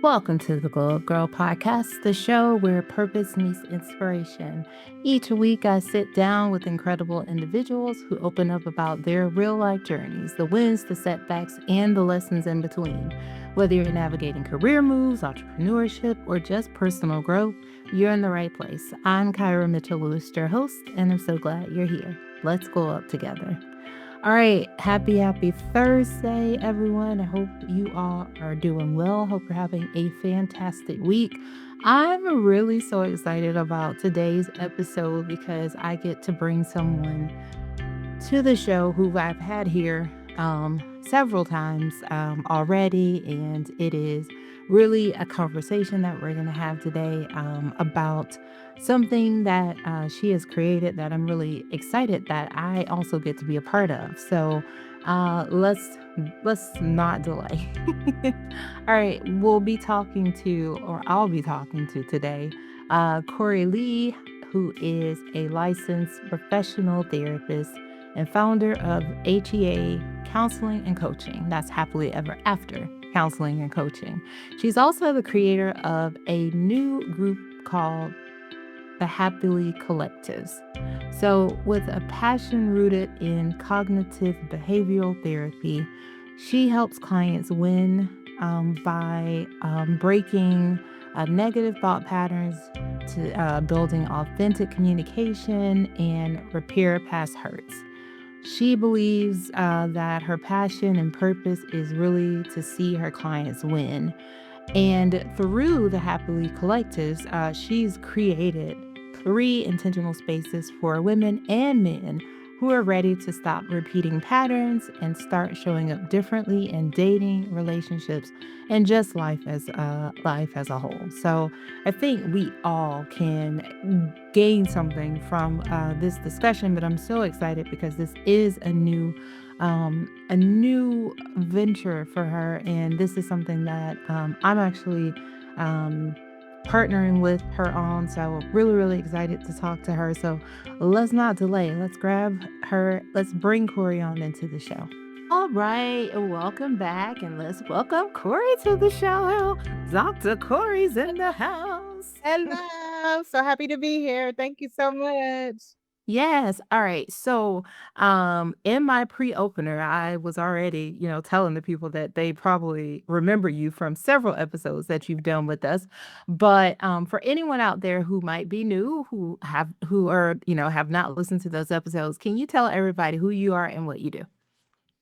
Welcome to the Glow Up Girl podcast, the show where purpose meets inspiration. Each week, I sit down with incredible individuals who open up about their real life journeys, the wins, the setbacks, and the lessons in between. Whether you're navigating career moves, entrepreneurship, or just personal growth, you're in the right place. I'm Kyra Mitchell Lewis, your host, and I'm so glad you're here. Let's go up together. All right, happy Thursday, everyone. I hope you all are doing well. Hope you're having a fantastic week. I'm really so excited about today's episode because I get to bring someone to the show who I've had here several times already, and it is really a conversation that we're going to have today about something that she has created that I'm really excited that I also get to be a part of. So let's not delay. All right, I'll be talking to today, Kori Lee, who is a licensed professional therapist and founder of HEA Counseling and Coaching. That's Happily Ever After Counseling and Coaching. She's also the creator of a new group called the HappiLEE Collectives. So, with a passion rooted in cognitive behavioral therapy, she helps clients win by breaking negative thought patterns to building authentic communication and repair past hurts. She believes that her passion and purpose is really to see her clients win. And through the HappiLEE Collectives, she's created 3 intentional spaces for women and men who are ready to stop repeating patterns and start showing up differently in dating, relationships, and just life as a whole. So I think we all can gain something from this discussion. But I'm so excited because this is a new venture for her, and this is something that I'm actually um, partnering with her on. So really excited to talk to her. So let's not delay. Let's grab her. Let's bring Kori on into the show. All right, welcome back, and let's welcome Kori to the show. Dr. Kori's in the house. Hello. So happy to be here. Thank you so much. Yes. All right. So, in my pre-opener, I was already, telling the people that they probably remember you from several episodes that you've done with us. But for anyone out there who might be new, have not listened to those episodes, can you tell everybody who you are and what you do?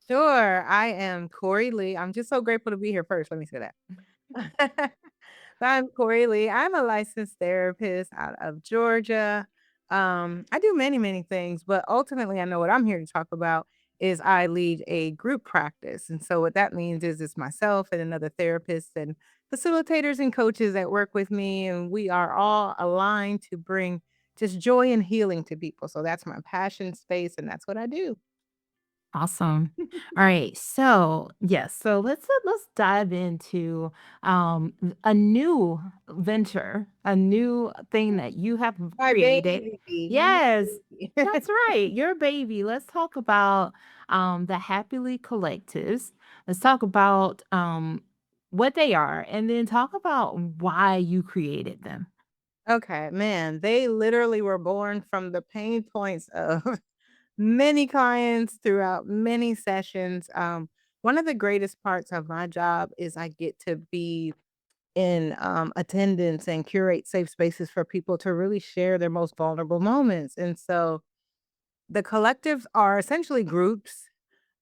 Sure. I am Kori Lee. I'm just so grateful to be here first. Let me say that. So I'm Kori Lee. I'm a licensed therapist out of Georgia. I do many things, but ultimately I know what I'm here to talk about is I lead a group practice. And so what that means is it's myself and another therapist and facilitators and coaches that work with me. And we are all aligned to bring just joy and healing to people. So that's my passion space, and that's what I do. Awesome. All right. So, yes. So let's dive into a new venture, a new thing that you have My created. baby. My Yes. baby. That's right. Your baby. Let's talk about the HappiLEE Collectives. Let's talk about what they are, and then talk about why you created them. Okay, man, they literally were born from the pain points of many clients throughout many sessions. One of the greatest parts of my job is I get to be in attendance and curate safe spaces for people to really share their most vulnerable moments. And so the collectives are essentially groups,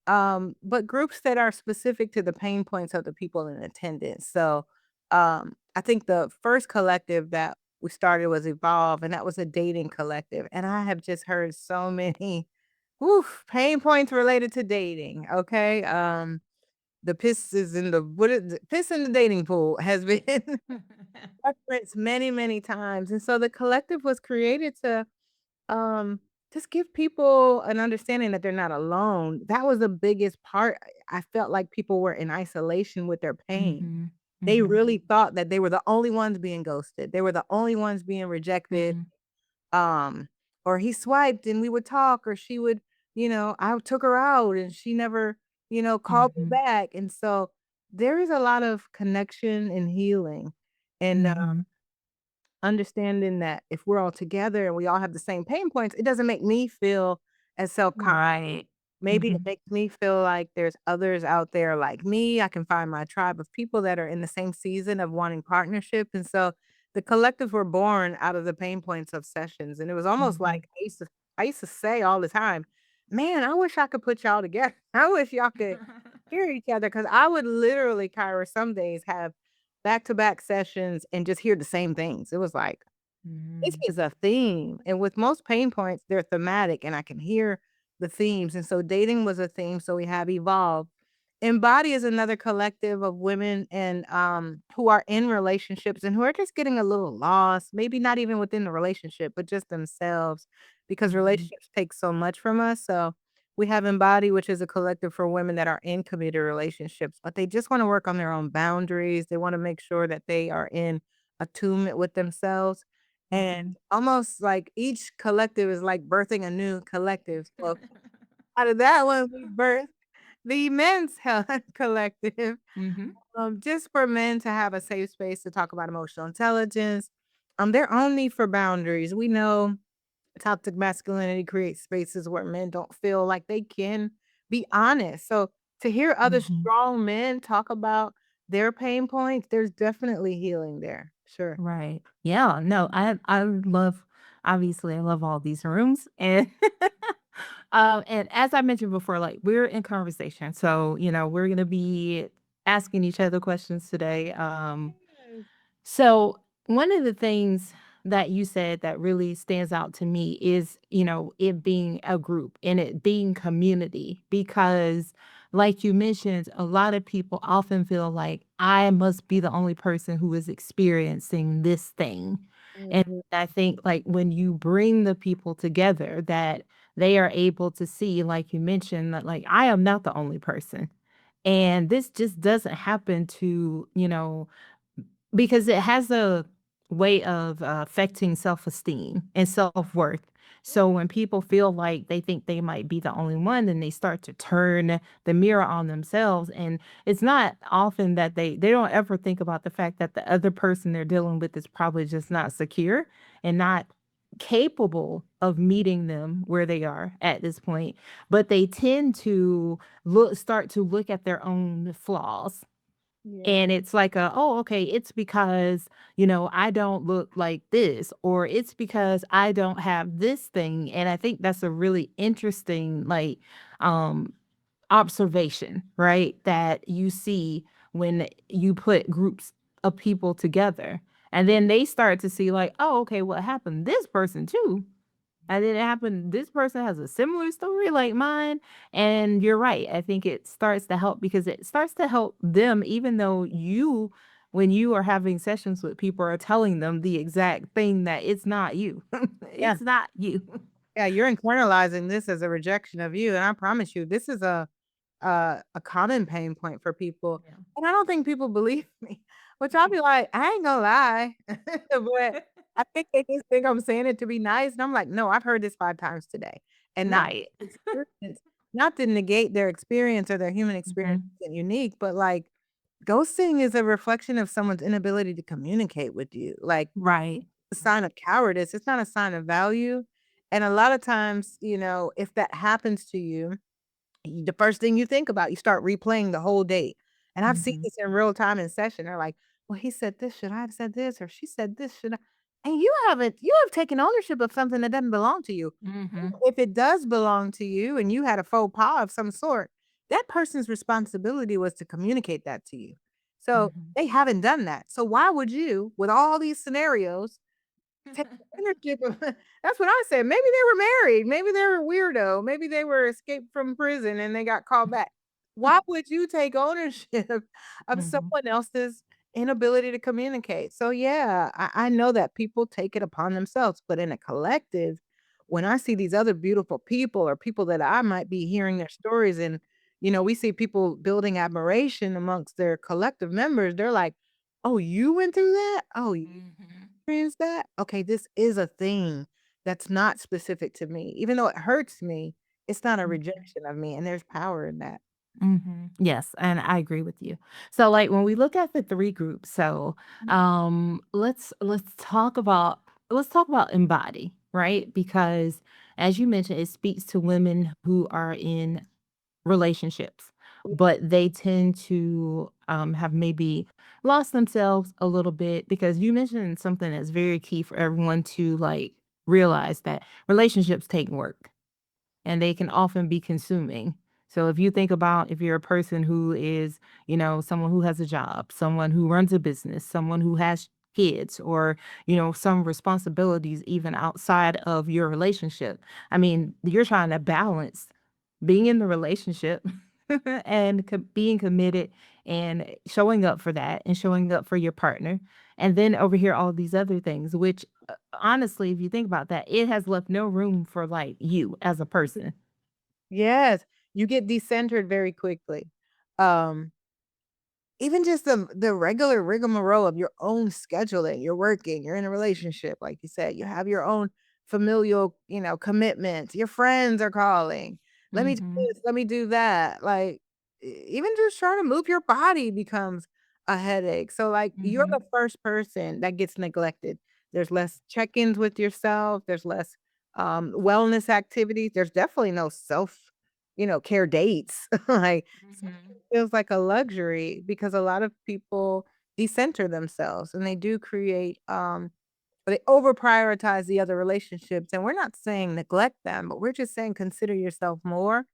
but groups that are specific to the pain points of the people in attendance. So I think the first collective that we started was Evolve, and that was a dating collective. And I have just heard so many pain points related to dating. Okay. The piss is in the piss in the dating pool has been referenced many times. And so the collective was created to um, just give people an understanding that they're not alone. That was the biggest part. I felt like people were in isolation with their pain. Mm-hmm. They Mm-hmm. really thought that they were the only ones being ghosted. They were the only ones being rejected. Mm-hmm. Um, or he swiped and we would talk, or she would, I took her out and she never, called me Mm-hmm. back. And so there is a lot of connection and healing, and Mhm. understanding that if we're all together and we all have the same pain points, it doesn't make me feel as self-conscious. Right. Maybe it Mhm. makes me feel like there's others out there like me. I can find my tribe of people that are in the same season of wanting partnership. And so the collectives were born out of the pain points of sessions. And it was almost Mhm. like I used to say all the time, man, I wish I could put y'all together. I wish y'all could hear each other because I would literally, Kyra, some days have back-to-back sessions and just hear the same things. It was like, this Mhm. is a theme, and with most pain points, they're thematic, and I can hear the themes, and so dating was a theme, so we have Evolve. Embody is another collective of women and, who are in relationships and who are just getting a little lost, maybe not even within the relationship, but just themselves, because Mhm. relationships take so much from us, so we have Embody, which is a collective for women that are in committed relationships, but they just wanna work on their own boundaries, they wanna make sure that they are in attunement with themselves. And Mhm. almost like each collective is like birthing a new collective. So out of that one, we birthed the Men's Health Collective, Mhm. just for men to have a safe space to talk about emotional intelligence, their own need for boundaries. We know toxic masculinity creates spaces where men don't feel like they can be honest. So to hear other Mhm. strong men talk about their pain points, there's definitely healing there. Sure. Right. Yeah, no, I love obviously I love all these rooms and and as I mentioned before, like we're in conversation. So, we're gonna be asking each other questions today. So, one of the things that you said that really stands out to me is, it being a group and it being community because like you mentioned, a lot of people often feel like I must be the only person who is experiencing this thing. And Mhm. I think like when you bring the people together that they are able to see, like you mentioned, that like I am not the only person. And this just doesn't happen to, because it has a way of, affecting self-esteem and self-worth. So when people feel like they think they might be the only one, then they start to turn the mirror on themselves, and it's not often that they don't ever think about the fact that the other person they're dealing with is probably just not secure and not capable of meeting them where they are at this point, but they tend to start to look at their own flaws Yeah. and it's like "Oh, okay, it's because, I don't look like this," or "It's because I don't have this thing," and I think that's a really interesting, like, um, observation, right, that you see when you put groups of people together, and then they start to see like, "Oh, okay, what happened this person too." And then it happened this person has a similar story like mine, and you're right, I think it starts to help because it starts to help them even though you when you are having sessions with people are telling them the exact thing that it's not you. Yeah. It's not you. Yeah, you're internalizing this as a rejection of you, and I promise you, this is a common pain point for people, Yeah. and I don't think people believe me, which I'll be like, "I ain't gonna lie," but I think they just think I'm saying it to be nice, and I'm like, "No, I've heard this 5 times today," and not Right. experience not to negate their experience or their human experience Mhm. isn't unique, but, like, ghosting is a reflection of someone's inability to communicate with you, like, Right. a sign of cowardice, it's not a sign of value, and a lot of times, if that happens to you, the first thing you think about, you start replaying the whole date, and I've seen Mhm. this in real time in session, they're like, "Well, he said this, should I have said this? Or she said this, should I?" And you have taken ownership of something that doesn't belong to you. Mhm. If it does belong to you and you had a faux pas of some sort, that person's responsibility was to communicate that to you. So, Mhm. they haven't done that. So why would you, with all these scenarios, take ownership of that's what I said. Maybe they were married. Maybe they were a weirdo. Maybe they were escaped from prison and they got called back. Why would you take ownership of Mhm. someone else's inability to communicate? So yeah, I know that people take it upon themselves, but in a collective, when I see these other beautiful people or people that I might be hearing their stories and we see people building admiration amongst their collective members, they're like, "Oh, you went through that? Oh, Mhm. experienced that? Okay, this is a thing that's not specific to me. Even though it hurts me, it's not a Mhm. rejection of me, and there's power in that." Yes, and I agree with you. So, like, when we look at the 3 groups, so, let's talk about Embody, right? Because as you mentioned, it speaks to women who are in relationships, but they tend to, have maybe lost themselves a little bit because you mentioned something that's very key for everyone to, like, realize that relationships take work and they can often be consuming. So if you think about if you're a person who is, someone who has a job, someone who runs a business, someone who has kids or, some responsibilities even outside of your relationship. I mean, you're trying to balance being in the relationship and being committed and showing up for that and showing up for your partner. And then over here, all these other things, which honestly, if you think about that, it has left no room for like you as a person. Yes, you get decentered very quickly. Um, Even just the regular rigmarole of your own scheduling, you're working, you're in a relationship, like you said, you have your own familial, commitments, your friends are calling, "Let me do Mhm. this, let me do that," like, even just trying to move your body becomes a headache, so, like, you're the Mhm. first person that gets neglected. There's less check-ins with yourself, there's less, wellness activities, there's definitely no self, care dates, like, Mhm. feels like a luxury because a lot of people decenter themselves and they do create they over prioritize the other relationships, and we're not saying neglect them, but we're just saying consider yourself more.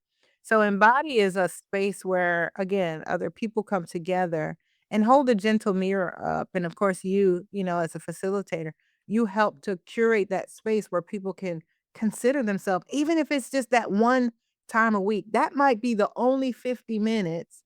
So embody is a space where again other people come together and hold a gentle mirror up, and of course you as a facilitator, you help to curate that space where people can consider themselves, even if it's just that one time a week. That might be the only 50 minutes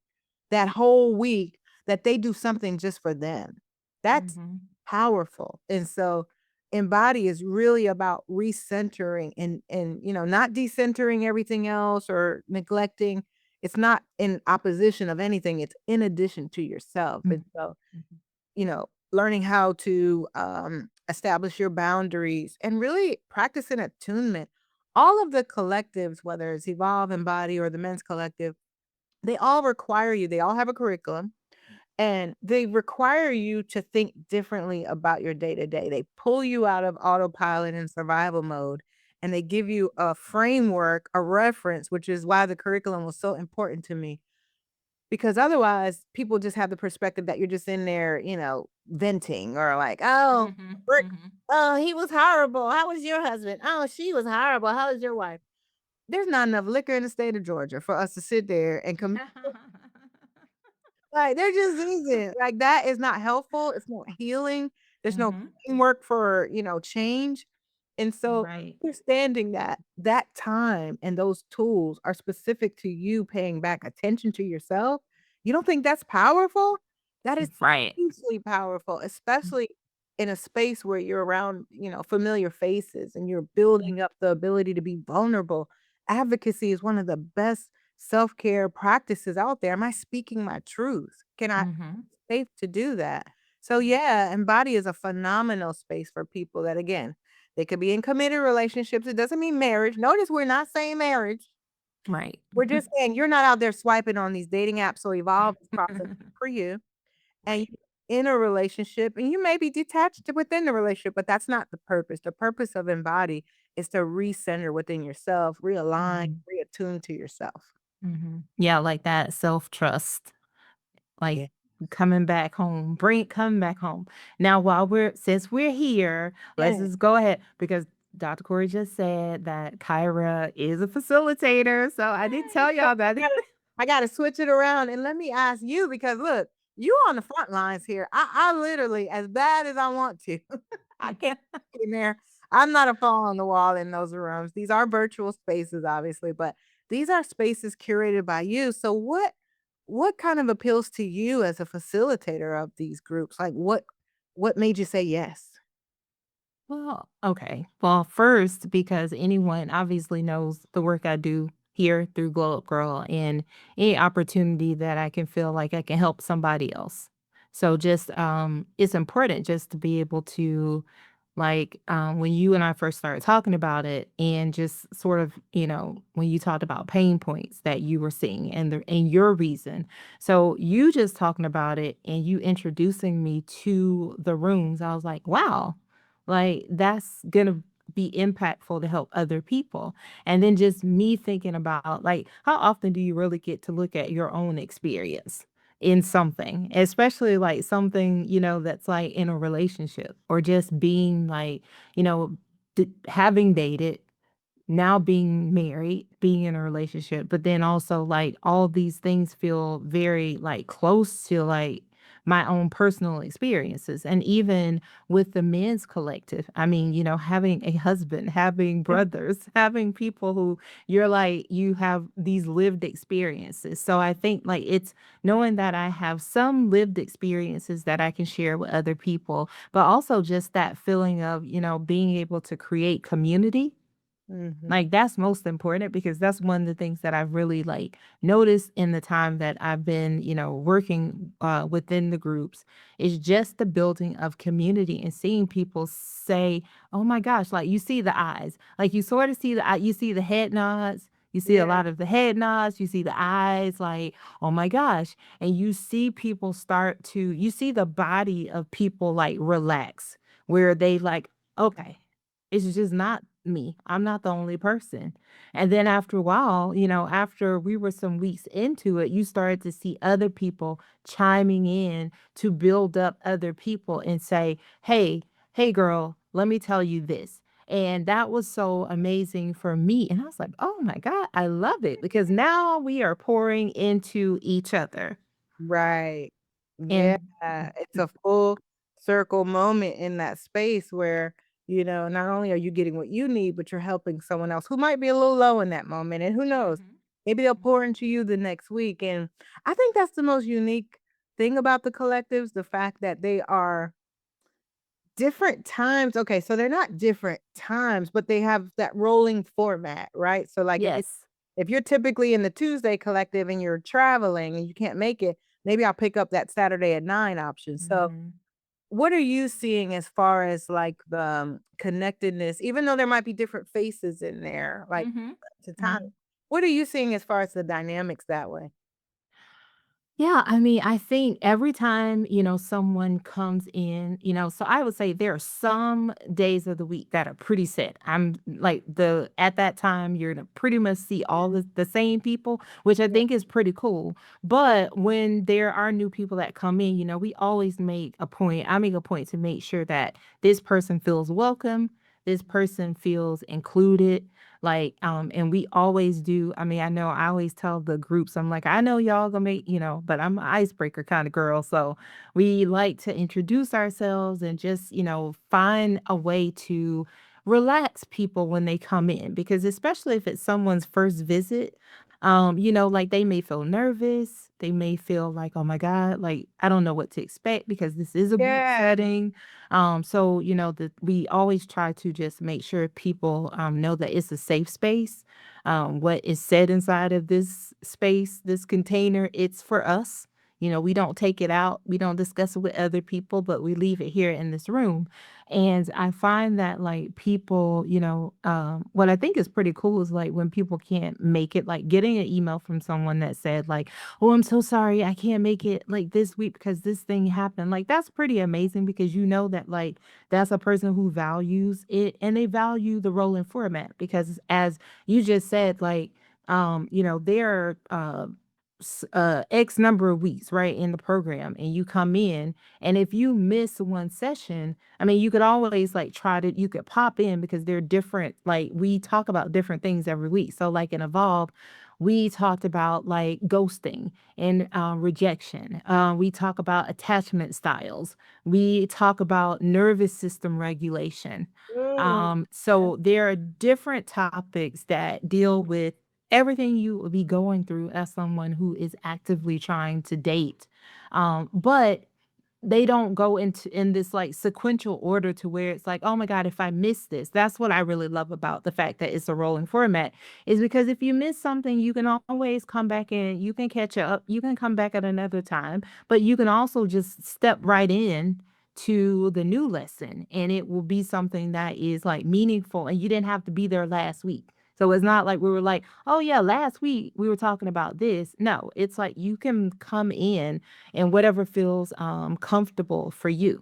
that whole week that they do something just for them. That's Mhm. powerful. And so embody is really about recentering and not decentering everything else or neglecting. It's not in opposition of anything. It's in addition to yourself. Mhm. And so, Mhm. learning how to establish your boundaries and really practice an attunement. All of the collectives, whether it's Evolve, Embody, or the Men's Collective, they all require you. They all have a curriculum and they require you to think differently about your day to day. They pull you out of autopilot and survival mode and they give you a framework, a reference, which is why the curriculum was so important to me. Because otherwise, people just have the perspective that you're just in there, venting or like, oh, Mhm. Rick, Mhm. oh, he was horrible. How was your husband? Oh, she was horrible. How was your wife? There's not enough liquor in the state of Georgia for us to sit there and like, there just isn't. Like, that is not helpful, it's not healing, there's no Mhm. framework for, change, and so Right. understanding that that time and those tools are specific to you paying back attention to yourself, you don't think that's powerful? That is Right. hugely powerful, especially in a space where you're around, familiar faces and you're building up the ability to be vulnerable. Advocacy is one of the best self-care practices out there. Am I speaking my truth? Can I Mhm. safe to do that? So yeah, Embody is a phenomenal space for people that again, they could be in committed relationships. It doesn't mean marriage. Notice we're not saying marriage. Right. We're just saying you're not out there swiping on these dating apps. So Evolve is process for you. And Right. you're in a relationship and you may be detached within the relationship, but that's not the purpose. The purpose of Embody is to recenter within yourself, realign, Mhm. reattune to yourself. Mhm. Yeah, like that self-trust. Like, Yeah. coming back home. Now, since we're here, let's Yeah. just go ahead because Dr. Corey just said that Kyra is a facilitator, so I did Yes, tell so y'all that. I gotta switch it around and let me ask you because look, you on the front lines here. I literally, as bad as I want to, I can't get in there. I'm not a fly on the wall in those rooms. These are virtual spaces, obviously, but these are spaces curated by you. So what kind of appeals to you as a facilitator of these groups? Like what made you say yes? Well, okay. Well, first, because anyone obviously knows the work I do here through Glow Up Girl and any opportunity that I can feel like I can help somebody else. So just it's important just to be able to Like, when you and I first started talking about it and just sort of, when you talked about pain points that you were seeing and your reason. So you just talking about it and you introducing me to the rooms, I was like, wow, like that's gonna be impactful to help other people. And then just me thinking about like how often do you really get to look at your own experience in something, especially like something, that's like in a relationship or just being like, you know, having dated, now being married, being in a relationship, but then also like all these things feel very like close to like my own personal experiences. And even with the men's collective, I mean, having a husband, having brothers, having people who you're like, you have these lived experiences. So I think like it's knowing that I have some lived experiences that I can share with other people, but also just that feeling of, being able to create community, Mhm. like, that's most important because that's one of the things that I've really, like, noticed in the time that I've been, working, within the groups is just the building of community and seeing people say, "Oh my gosh," like, you see the eyes. Like, you sorta see you see the head nods, you see a Yeah. lot of the head nods, you see the eyes, like, "Oh my gosh," and you see people you see the body of people, like, relax, where they like, "Okay, it's just not me. I'm not the only person." And then after a while, after we were some weeks into it, you started to see other people chiming in to build up other people and say, hey, girl, let me tell you this. And that was so amazing for me. And I was like, oh my God, I love it because now we are pouring into each other. Right. Yeah, And it's a full circle moment in that space where, not only are you getting what you need, but you're helping someone else who might be a little low in that moment. And who knows, Mhm. maybe they'll pour into you the next week. And I think that's the most unique thing about the collectives, the fact that they are different times. Okay, so they're not different times, but they have that rolling format, right? So like yes. if you're typically in the Tuesday collective and you're traveling and you can't make it, maybe I'll pick up that Saturday at 9 option. So, Mhm. what are you seeing as far as like the connectedness, even though there might be different faces in there, like Mhm. to time? Mhm. What are you seeing as far as the dynamics that way? Yeah, I mean, I think every time, someone comes in, so I would say there are some days of the week that are pretty set. I'm like at that time you're gonna pretty much see all the same people, which I Yeah. think is pretty cool. But when there are new people that come in, we always make a point. I make a point to make sure that this person feels welcome, this person feels included, like, and we always do. I mean, I know I always tell the groups, I'm like, I know y'all gonna make, but I'm an icebreaker kind of girl. So we like to introduce ourselves and just, find a way to relax people when they come in, because especially if it's someone's first visit, like they may feel nervous. They may feel like, oh my God, like I don't know what to expect because this is a group Yeah. setting. So we always try to just make sure people know that it's a safe space. What is said inside of this space, this container, it's for us. We don't take it out, we don't discuss it with other people, but we leave it here in this room. And I find that like people, what I think is pretty cool is like when people can't make it, like getting an email from someone that said like, "Oh, I'm so sorry. I can't make it like this week because this thing happened." Like that's pretty amazing because you know that like that's a person who values it and they value the rolling format because as you just said, like there are X number of weeks, right, in the program, and you come in, and if you miss one session, I mean, you could always like you could pop in because they're different. Like we talk about different things every week. So, like in Evolve, we talked about like ghosting and rejection. We talk about attachment styles. We talk about nervous system regulation. Mm. So there are different topics that deal with everything you will be going through as someone who is actively trying to date. But they don't go in this like sequential order to where it's like, oh my God, if I miss this, that's what I really love about the fact that it's a rolling format, is because if you miss something, you can always come back in, you can catch up, you can come back at another time, but you can also just step right in to the new lesson, and it will be something that is like meaningful, and you didn't have to be there last week. So it's not like we were like, oh yeah, last week we were talking about this. No, it's like you can come in and whatever feels comfortable for you.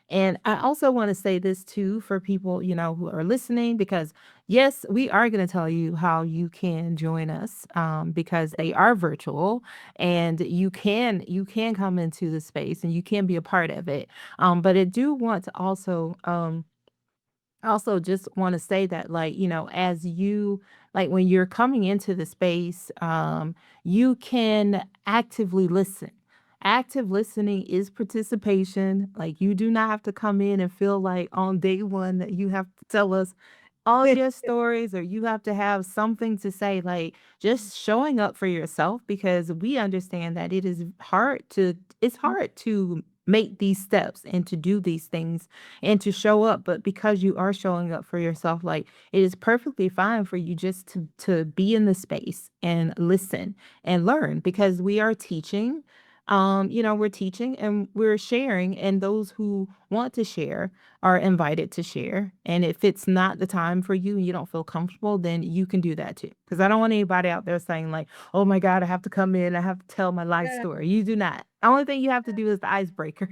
And I also want to say this too for people, who are listening, because yes, we are going to tell you how you can join us, because they are virtual, and you can come into the space and you can be a part of it. But I do want to also just want to say that, like, as you, like, when you're coming into the space, you can actively listen. Active listening is participation. Like, you do not have to come in and feel like on day one that you have to tell us all your stories, or you have to have something to say. Like, just showing up for yourself, because we understand that it's hard to make these steps and to do these things and to show up. But because you are showing up for yourself, like, it is perfectly fine for you just to be in the space and listen and learn, because we are teaching. We're teaching and we're sharing, and those who want to share are invited to share. And if it's not the time for you and you don't feel comfortable, then you can do that too. Because I don't want anybody out there saying, like, oh my God, I have to come in, I have to tell my life Yeah, story. You do not. The only thing you have to do is the icebreaker.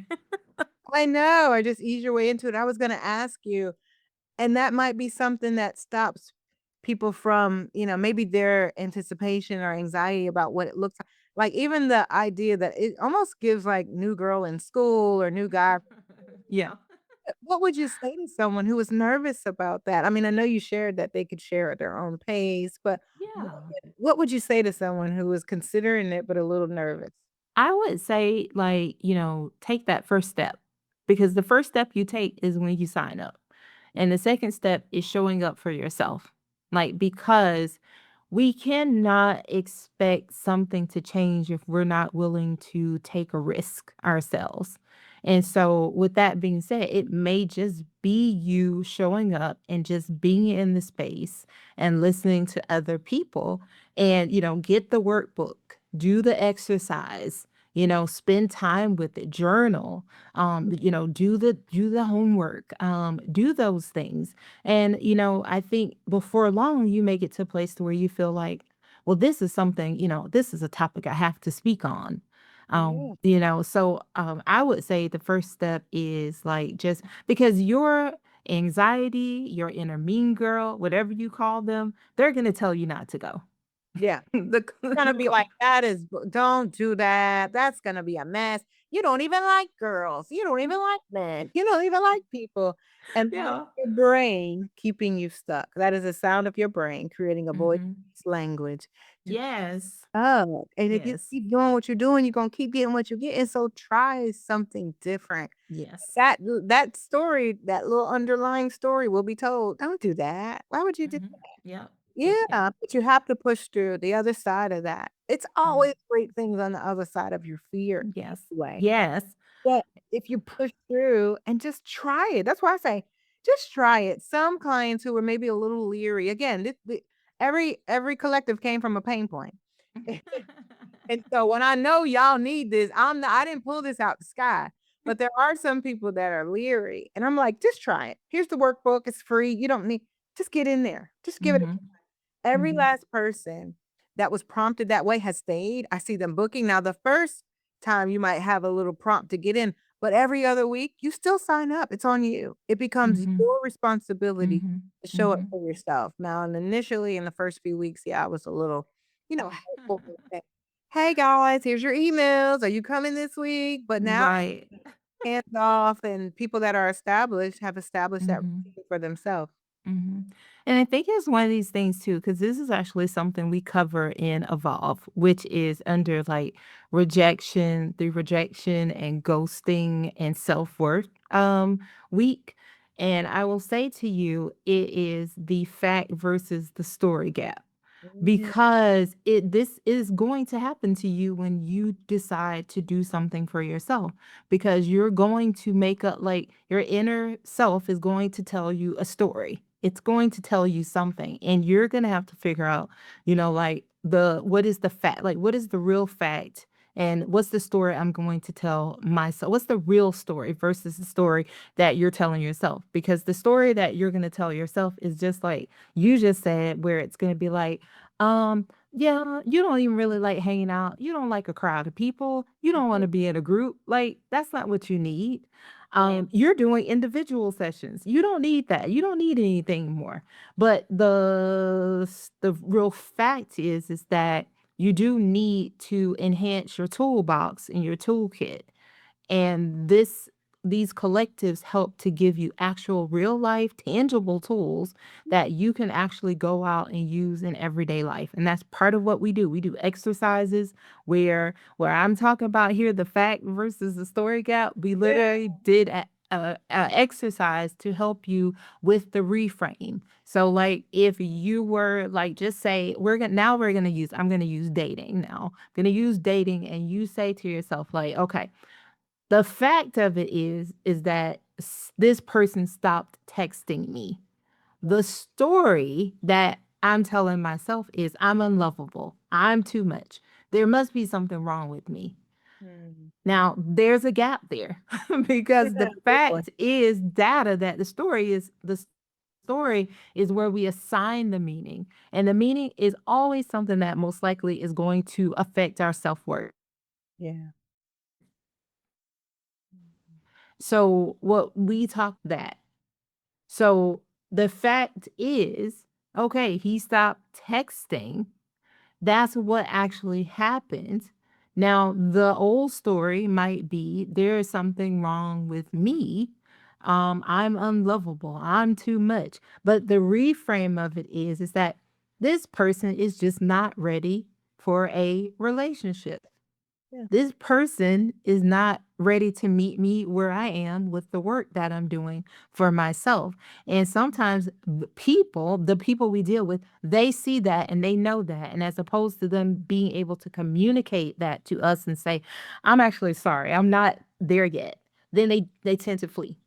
I know, or just ease your way into it. I was gonna ask you, and that might be something that stops people from, maybe their anticipation or anxiety about what it looks like. Even the idea that it almost gives like new girl in school or new guy. Yeah. What would you say to someone who was nervous about that? I mean, I know you shared that they could share at their own pace, but what Yeah. what would you say to someone who was considering it but a little nervous? I would say, like, take that first step, because the first step you take is when you sign up. And the second step is showing up for yourself. Like, because we cannot expect something to change if we're not willing to take a risk ourselves. And so, with that being said, it may just be you showing up and just being in the space and listening to other people, and, get the workbook, do the exercise, spend time with it, journal, do the homework, do those things. And, I think before long, you may get to a place to where you feel like, well, this is something, this is a topic I have to speak on. Yeah. So I would say the first step is like, just because your anxiety, your inner mean girl, whatever you call them, they're going to tell you not to go. Yeah. the, Gonna the, be like, "That is don't do that. That's gonna be a mess. You don't even like girls. You don't even like men. You don't even like people." And that's yeah. your brain keeping you stuck. That is the sound of your brain creating a voice Hmm. language to Yes. stuck. And if you Yes. keep doing what you're doing, you're gonna keep getting what you get. And so try something different. Yes. That story, that little underlying story will be told. Don't do that. Why would you do? Hmm. Yep. Yeah. Yeah, but you have to push through the other side of that. It's Mhm. always great things on the other side of your fear Yes. anyway. Yes. But if you push through and just try it, that's why I say, just try it. Some clients who were maybe a little leery, again, every collective came from a pain point. And so when I know y'all need this, I didn't pull this out the sky. But there are some people that are leery. And I'm like, just try it. Here's the workbook. It's free. You don't need just get in there. Just give it a Mhm. Every Mhm. last person that was prompted that way has stayed. I see them booking. Now, the first time you might have a little prompt to get in, but every other week you still sign up. It's on you. It becomes Mhm. your responsibility Mhm. to show up Mhm. for yourself. Now, and initially in the first few weeks, yeah, I was a little, helpful with that. Hey guys, here's your emails. Are you coming this week? But now Right. hands off, and people that are established have established that Mhm. routine for themselves. Mhm. And I think it's one of these things too, because this is actually something we cover in Evolve, which is under like rejection, the rejection and ghosting and self-worth week. And I will say to you, it is the fact versus the story gap. Mhm. Because this is going to happen to you when you decide to do something for yourself, because you're going to make up, like, your inner self is going to tell you a story. It's going to tell you something, and you're going to have to figure out, like, the what is the fact, like, what is the real fact And what's the story I'm going to tell myself? What's the real story versus the story that you're telling yourself? Because the story that you're going to tell yourself is just like you just said, where it's going to be like, yeah, you don't even really like hanging out. You don't like a crowd of people. You don't want to be in a group. Like, that's not what you need. Yeah. You're doing individual sessions. You don't need that. You don't need anything more. But the real fact is that you do need to enhance your toolbox and your toolkit. And these collectives help to give you actual real life tangible tools that you can actually go out and use in everyday life. And that's part of what we do. We do exercises where I'm talking about here the fact versus the story gap. We Yeah. literally did a exercise to help you with the reframe. So like if you were like just say we're gonna use I'm gonna use dating now. I'm gonna use dating and you say to yourself like, okay, the fact of it is that this person stopped texting me. The story that I'm telling myself is I'm unlovable. I'm too much. There must be something wrong with me. Mm. Now, there's a gap there Yeah, because the good one. fact is data that the story is where we assign the meaning. And the meaning is always something that most likely is going to affect our self-worth. Yeah. So what we talk that. So the fact is, okay, he stopped texting. That's what actually happened. Now, the old story might be there is something wrong with me. I'm unlovable. I'm too much. But the reframe of it is that this person is just not ready for a relationship. Yeah. This person is not ready to meet me where I am with the work that I'm doing for myself. And sometimes the people we deal with, they see that and they know that. And as opposed to them being able to communicate that to us and say, I'm actually sorry, I'm not there yet, then they tend to flee.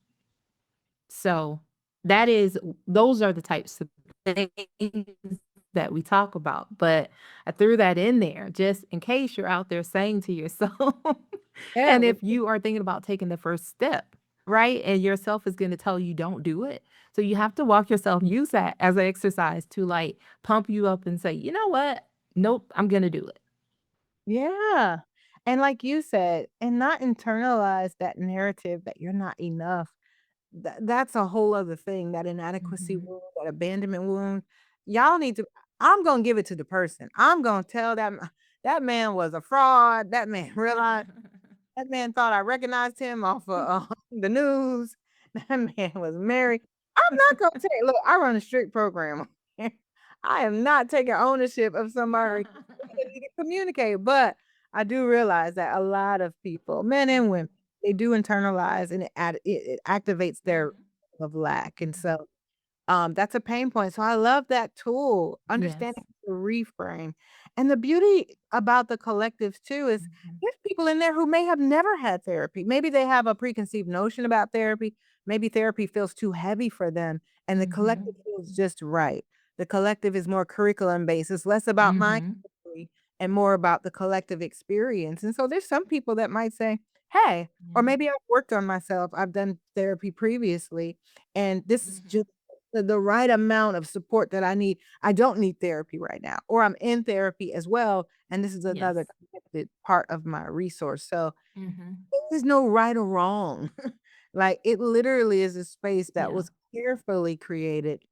So that is those are the types of things that we talk about. But I threw that in there just in case you're out there saying to yourself, Yeah. and if you are thinking about taking the first step, right? And yourself is going to tell you don't do it. So you have to walk yourself, use that as an exercise to like pump you up and say, you know what? Nope, I'm going to do it. Yeah. And like you said, and not internalize that narrative that you're not enough. That's a whole other thing, that inadequacy Hmm. wound, that abandonment wound. Y'all need to I'm gonna give it to the person. I'm gonna tell that man was a fraud. That man realized that man thought I recognized him off of the news. That man was married. I'm not gonna take look, I run a strict program. I am not taking ownership of somebody that need to communicate. But I do realize that a lot of people, men and women, they do internalize and it activates their of lack. And so that's a pain point. So I love that tool, Yes. understanding the reframe. And the beauty about the collectives too is Mhm. there's people in there who may have never had therapy. Maybe they have a preconceived notion about therapy. Maybe therapy feels too heavy for them, and the collective Mhm. feels just right. The collective is more curriculum based. It's less about my Mhm. story and more about the collective experience. And so there's some people that might say, "Hey," or Yeah. maybe I've worked on myself. I've done therapy previously, and this is Mhm. just the right amount of support that I need. I don't need therapy right now, or I'm in therapy as well, and this is another Yes. connected part of my resource. So Mhm. there's no right or wrong. Like it literally is a space that Yeah. was carefully created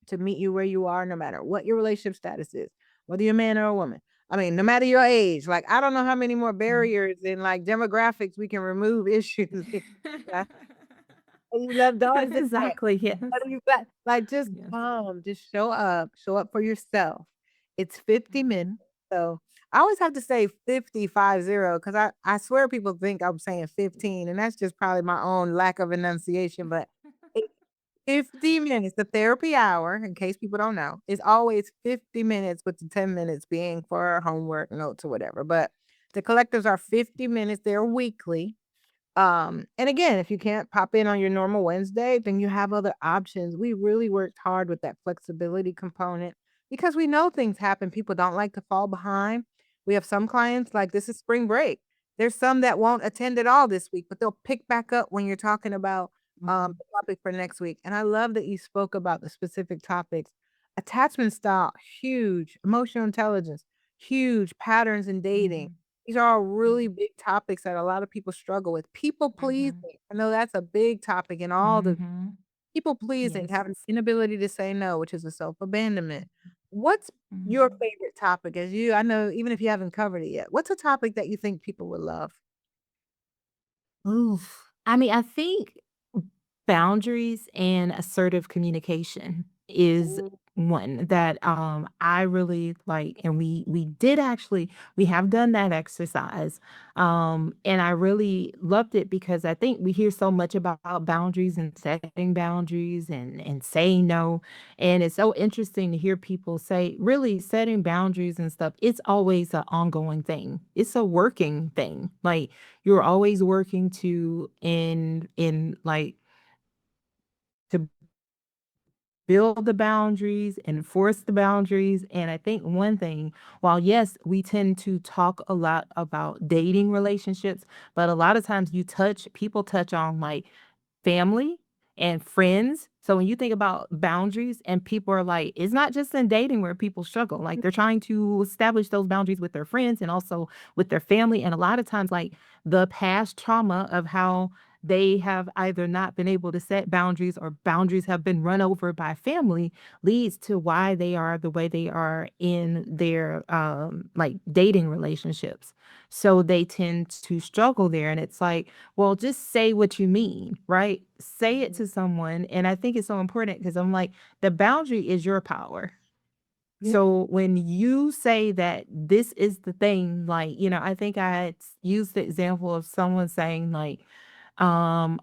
to meet you where you are, no matter what your relationship status is, whether you're a man or a woman. I mean, no matter your age. Like I don't know how many more Mhm. barriers and like demographics we can remove issues. You love dogs and cats. Exactly, yes. What do you got? Like, just Yes. come, just show up for yourself. It's 50 minutes, Mhm. so I always have to say 50, 50, 'cause I swear people think I'm saying 15, and that's just probably my own lack of enunciation, but it's 50 minutes. The therapy hour, in case people don't know, is always 50 minutes, with the 10 minutes being for homework, notes, or whatever, but the collectives are 50 minutes, they're weekly. And again, if you can't pop in on your normal Wednesday, then you have other options. We really worked hard with that flexibility component because we know things happen. People don't like to fall behind. We have some clients like this is spring break. There's some that won't attend at all this week, but they'll pick back up when you're talking about Mhm. the topic for next week. And I love that you spoke about the specific topics. Attachment style, huge. Emotional intelligence, huge. Patterns in dating. Mhm. These are all really Mhm. big topics that a lot of people struggle with. People pleasing. Mhm. I know that's a big topic in all the Mhm. people pleasing, Yes. having inability to say no, which is a self abandonment. What's your Mhm. favorite topic? As you, I know, even if you haven't covered it yet, what's a topic that you think people would love? Oof. I mean, I think boundaries and assertive communication is Ooh, one that I really like, and we did actually we have done that exercise, and I really loved it because I think we hear so much about boundaries and setting boundaries and saying no, and it's so interesting to hear people say really setting boundaries and stuff. It's always an ongoing thing. It's a working thing. Like you're always working to in like to build the boundaries, enforce the boundaries. And I think one thing, while yes, we tend to talk a lot about dating relationships, but a lot of times people touch on like family and friends. So when you think about boundaries and people are like, it's not just in dating where people struggle. Like they're trying to establish those boundaries with their friends and also with their family. And a lot of times, like the past trauma of how they have either not been able to set boundaries or boundaries have been run over by family leads to why they are the way they are in their like dating relationships. So they tend to struggle there. And it's like, well, just say what you mean, right? Say it mhm. to someone. And I think it's so important because I'm like, the boundary is your power. Yeah. So when you say that this is the thing, like, I think I had used the example of someone saying, like,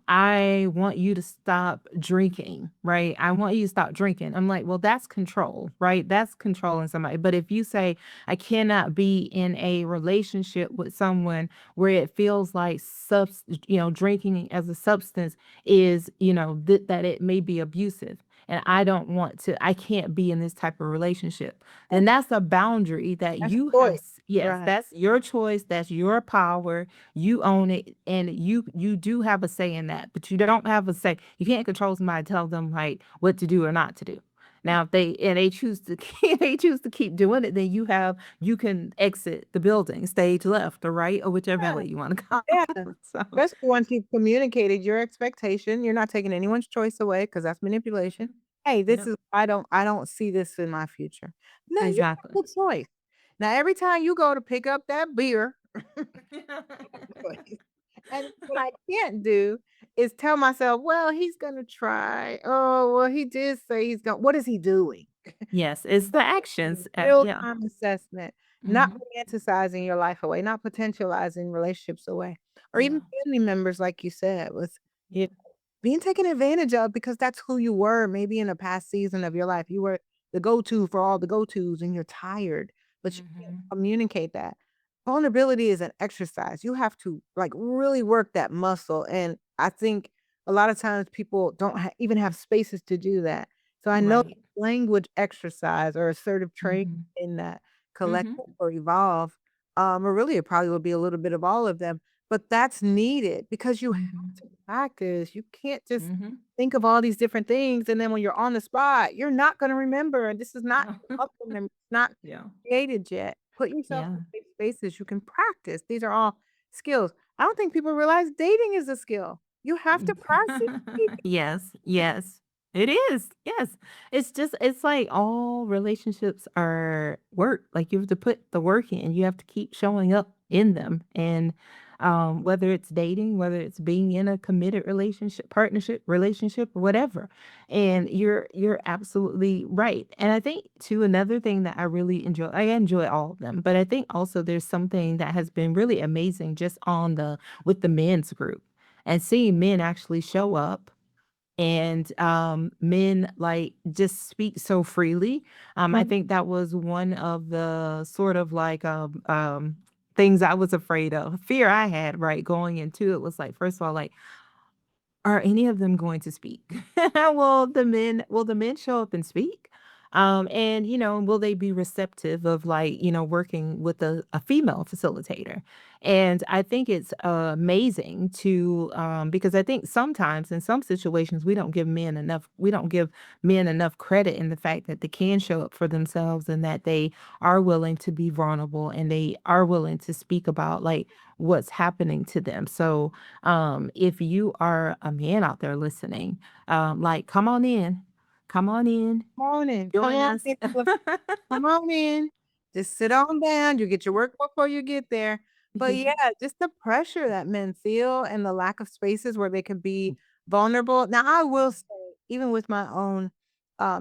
I want you to stop drinking, right? I want you to stop drinking. I'm like, well, that's control, right? That's controlling somebody. But if you say, I cannot be in a relationship with someone where it feels like drinking as a substance is, that it may be abusive. And I can't be in this type of relationship. Then that's a boundary that That's you have. choice. Yes, Right. that's your choice. That's your power. You own it, and you do have a say in that, but you don't have a say. You can't control somebody, tell them like what to do or not to do. Now, if they choose to they choose to keep doing it, then you can exit the building, stage left or right or whichever way you want to go. Yeah. So Especially once you've communicated your expectation, you're not taking anyone's choice away because that's manipulation. Hey, this yep, is I don't see this in my future. No, you exactly. have a choice. Now, every time you go to pick up that beer, choice. And what I can't do is tell myself, well, he's gonna try. Oh, well, he did say he's gonna what is he doing? Yes, it's the actions. Real Yeah. time assessment, not Hmm. romanticizing your life away, not potentializing relationships away, or even Yeah. family members, like you said, with Yeah. being taken advantage of because that's who you were maybe in a past season of your life. You were the go-to for all the go-tos and you're tired, but you can't Hmm. communicate that. Vulnerability is an exercise. You have to like really work that muscle. And I think a lot of times people don't even have spaces to do that. So I know Right. language exercise or assertive training Hmm. in that Hmm. collective or evolve, or really it probably would be a little bit of all of them, but that's needed because you Hmm. to practice. You can't just Hmm. think of all these different things, and then when you're on the spot, you're not gonna remember, and this is not No. muscle memory, it's not Yeah. created yet. Put yourself Yeah. in safe spaces, you can practice. These are all skills. I don't think people realize dating is a skill. You have to practice dating. Yes, yes. It is. Yes. It's like all relationships are work. Like you have to put the work in. You have to keep showing up in them. And whether it's dating, whether it's being in a committed relationship, partnership, relationship, or whatever. And you're absolutely right. And I think too another thing that I enjoy all of them, but I think also there's something that has been really amazing just on the with the men's group and seeing men actually show up and men like just speak so freely. I think that was one of the sort of like things I was afraid of, fear I had, right, going into it was like, first of all, like, are any of them going to speak? Will the men show up and speak? And will they be receptive of, like, working with a female facilitator? And I think it's amazing to because I think sometimes in some situations we don't give men enough credit in the fact that they can show up for themselves and that they are willing to be vulnerable and they are willing to speak about, like, what's happening to them. So if you are a man out there listening, like, come on in, Come on in. Come join on us. in. Come on in. Just sit on down. You get your work before you get there. But yeah, just the pressure that men feel and the lack of spaces where they can be vulnerable. Now, I will say, even with my own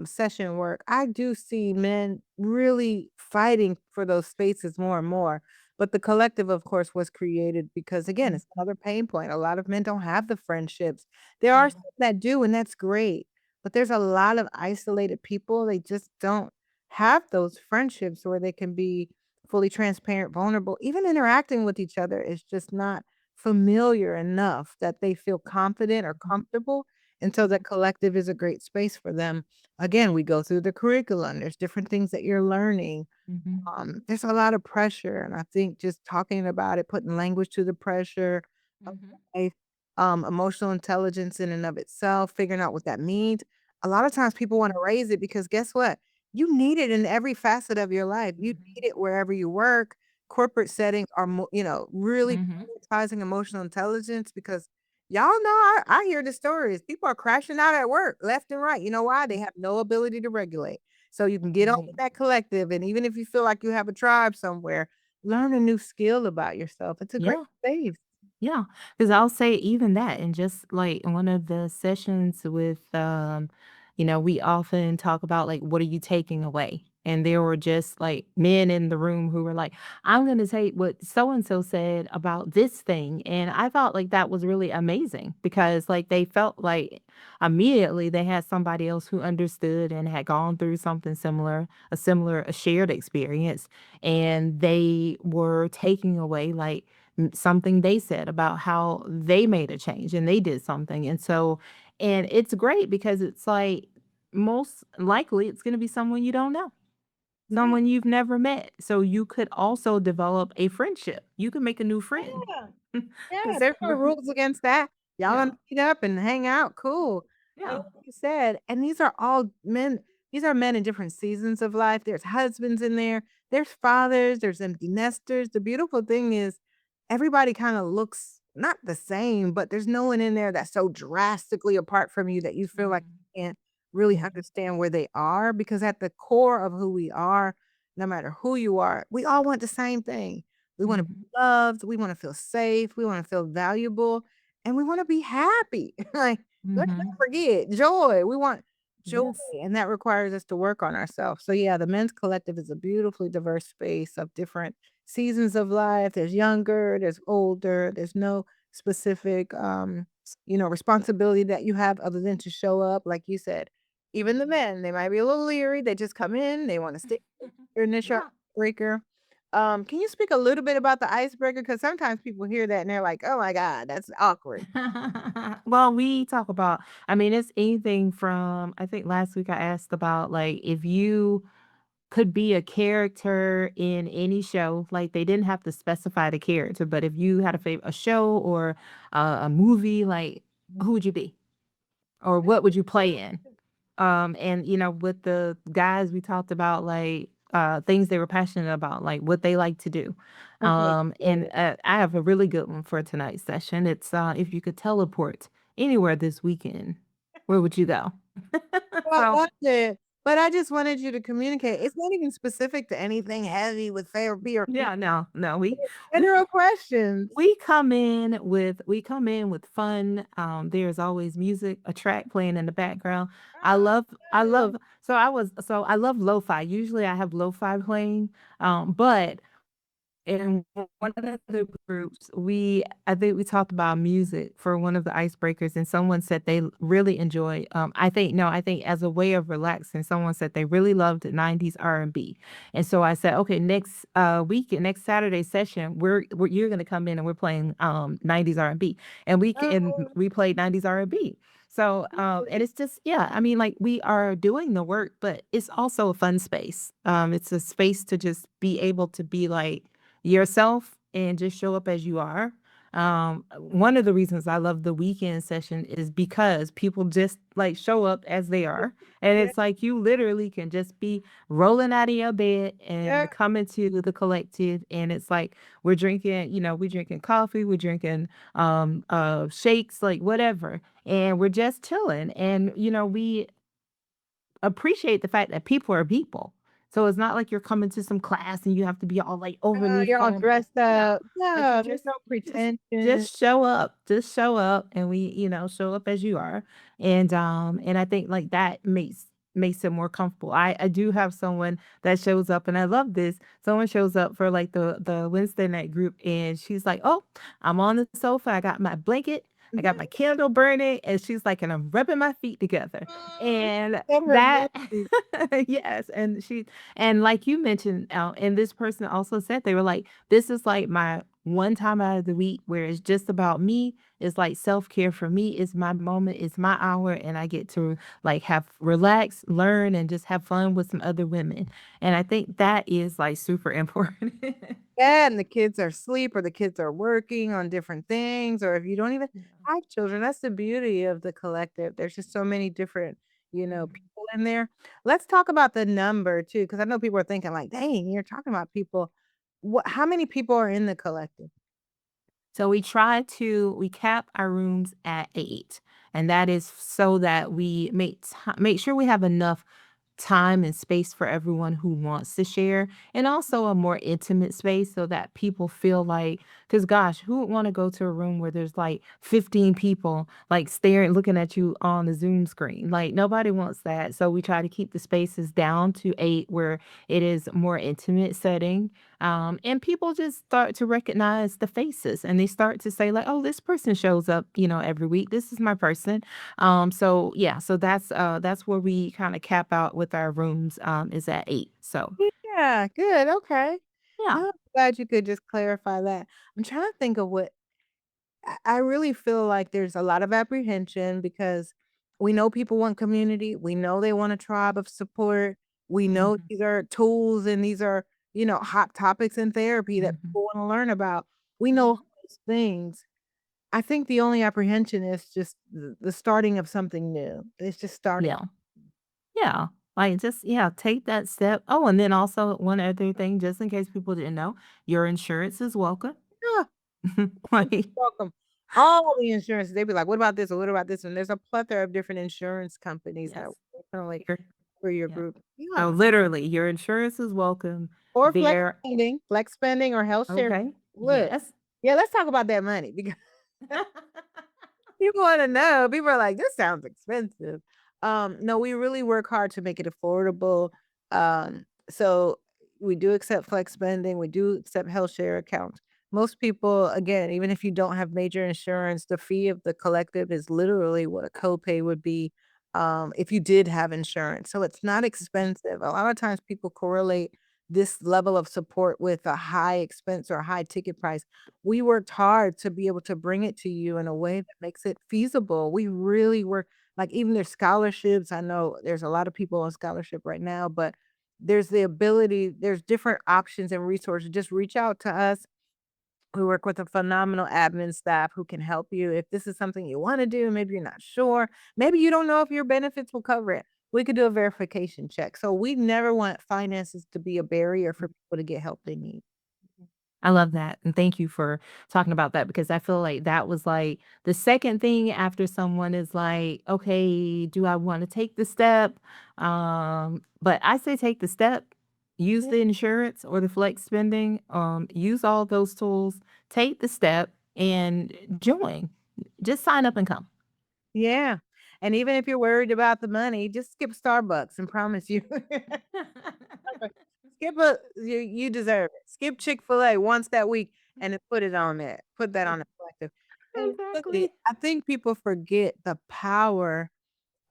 session work, I do see men really fighting for those spaces more and more. But the collective, of course, was created because, again, it's another pain point. A lot of men don't have the friendships. There are some Yeah. that do, and that's great. But there's a lot of isolated people, they just don't have those friendships where they can be fully transparent, vulnerable. Even interacting with each other is just not familiar enough that they feel confident or comfortable, and so the collective is a great space for them. Again, we go through the curriculum, there's different things that you're learning. Mhm. There's a lot of pressure, and I think just talking about it, putting language to the pressure, Mhm. life, emotional intelligence in and of itself, figuring out what that means. A lot of times people wanna raise it because guess what? You need it in every facet of your life. You Mhm. need it wherever you work. Corporate settings are really Mhm. prioritizing emotional intelligence because y'all know I hear the stories. People are crashing out at work left and right. You know why? They have no ability to regulate. So you can get on with Right. that collective, and even if you feel like you have a tribe somewhere, learn a new skill about yourself. It's a great Yeah. space. Yeah, because 'cause I'll say even that and just, like, in one of the sessions with, we often talk about, like, what are you taking away? And there were just, like, men in the room who were like, "I'm gonna take what so and so said about this thing," and I felt like that was really amazing because, like, they felt like immediately they had somebody else who understood and had gone through something similar, a shared experience, and they were taking away, like, something they said about how they made a change and they did something. And it's great because it's like most likely it's going to be someone you don't know, Yeah. someone you've never met. So you could also develop a friendship. You can make a new friend. Yeah. 'Cause Yeah, there's no everybody- rules against that. Y'all yeah. wanna meet up and hang out, cool. And Yeah. like you said, and these are men in different seasons of life. There's husbands in there, there's fathers, there's empty nesters. The beautiful thing is everybody kinda looks not the same, but there's no one in there that's so drastically apart from you that you feel like Mhm. you can't really Mhm. understand where they are, because at the core of who we are, no matter who you are, we all want the same thing. We wanna be Mhm. loved, we wanna feel safe, we wanna feel valuable, and we wanna be happy. Like, let's not Mhm. forget joy. We want joy, Yes. and that requires us to work on ourselves. So, yeah, the men's collective is a beautifully diverse space of different seasons of life. There's younger, there's older, there's no specific, responsibility that you have other than to show up, like you said. Even the Mhm. men, they might be a little leery, they just come in, they wanna stay initial Yeah. breaker. Can you speak a little bit about the icebreaker? Because sometimes people hear that and they're like, "Oh my god, that's awkward." Well, we talk about, I mean, it's anything from, I think last week I asked about, like, if you could be a character in any show, like, they didn't have to specify the character, but if you had a show or a movie, like, who would you be? Or what would you play in? And, with the guys, we talked about, like, things they were passionate about, like, what they like to do. Okay, And, good. I have a really good one for tonight's session. It's, if you could teleport anywhere this weekend, where would you go? Well, I So loved it, but I just wanted you to communicate. It's not even specific to anything heavy with therapy or yeah, no, no, we general questions. we come in with fun. There's always music, a track playing in the background. I Ah, love I love. love so I love lo-fi. Usually I have lo-fi playing. But in one of the groups, I think we talked about music for one of the icebreakers, and someone said they really enjoy, I think as a way of relaxing, someone said they really loved 90s R&B. And so I said, "Okay, next Saturday session, you're gonna come in and we're playing 90s R&B." And Oh, we played 90s R&B. So, and it's just, yeah, I mean, like we are doing the work, but it's also a fun space. It's a space to just be able to be like yourself and just show up as you are. One of the reasons I love the weekend session is because people just like show up as they are. And Yeah, it's like you literally can just be rolling out of your bed yeah. and come into the collective. And it's like we're drinking, we're drinking coffee, we're drinking shakes, like whatever, and we're just chilling. And we appreciate the fact that people are people. So it's not like you're coming to some class and you have to be all like overly You're all formal. dressed No. up. Like you No, there's just no just pretension. just show up. Just show up, and we, show up as you are. And I think like that makes it more comfortable. I do have someone that shows up, and I love this. Someone shows up for like the Wednesday night group, and she's like, "Oh, I'm on the sofa. I got my blanket. I got my candle burning," and she's like, "And I'm rubbing my feet together." And Get her that messy. yes, and like you mentioned, and this person also said they were like, "This is like my one time out of the week where it's just about me. It's like self-care for me. It's my moment, it's my hour, and I get to like have relax, learn, and just have fun with some other women." And I think that is like super important. Yeah, and the kids are asleep or the kids are working on different things, or if you don't even Yeah. have children, that's the beauty of the collective. There's just so many different, Mhm. people in there. Let's talk about the number too, because I know people are thinking like, dang, you're talking about people. How many people are in the collective? So we cap our rooms at 8, and that is so that we make sure we have enough time and space for everyone who wants to share, and also a more intimate space so that people feel like, because gosh, who would want to go to a room where there's like 15 people like staring looking at you on the Zoom screen? Like nobody wants that. So we try to keep the spaces down to 8 where it is more intimate setting. And people just start to recognize the faces, and they start to say like, oh, this person shows up, every week. This is my person. So yeah, so that's where we kind of cap out with our rooms, is at 8. So Yeah, good. Okay. yeah. I'm glad you could just clarify that. I'm trying to think of what I really feel like there's a lot of apprehension because we know people want community. We know they want a tribe of support. We know Mhm, these are tools and these are, hot topics in therapy that mhm, people want to learn about. We know all mhm. those things. I think the only apprehension is just the starting of something new. It's just starting. Yeah. Yeah. Like just yeah, take that step. Oh, and then also one other thing, just in case people didn't know, your insurance is welcome. Yeah, Like welcome. All the insurance, they'd be like, what about this? Or what about this? And there's a plethora of different insurance companies that yes. will definitely Your for your yeah. group. So Yeah. literally, your insurance is welcome. Or There flex spending or health share. okay. Look, Yes. yeah, let's talk about that money because people wanna know. People are like, "This sounds expensive." No, we really work hard to make it affordable. So we do accept flex spending, we do accept health share accounts. Most people, again, even if you don't have major insurance, the fee of the collective is literally what a copay would be, if you did have insurance. So it's not expensive. A lot of times people correlate this level of support with a high expense or a high ticket price. We worked hard to be able to bring it to you in a way that makes it feasible. We really work like even there's scholarships. I know there's a lot of people on scholarship right now, but there's the ability, there's different options and resources. Just reach out to us. We work with a phenomenal admin staff who can help you. If this is something you want to do, maybe you're not sure, maybe you don't know if your benefits will cover it. We could do a verification check. So we never want finances to be a barrier for people to get help they need. I love that, and thank you for talking about that because I feel like that was, like, the second thing after someone is like, "Okay, do I wanna take the step?" But I say take the step, use Yeah. the insurance or the flex spending, use all those tools, take the step, and join. Just sign up and come. Yeah. And even if you're worried about the money, just skip Starbucks and promise you skip you deserve it. Skip Chick-fil-A once that week and then put it on there. Put that on the collective. And really, Exactly. I think people forget the power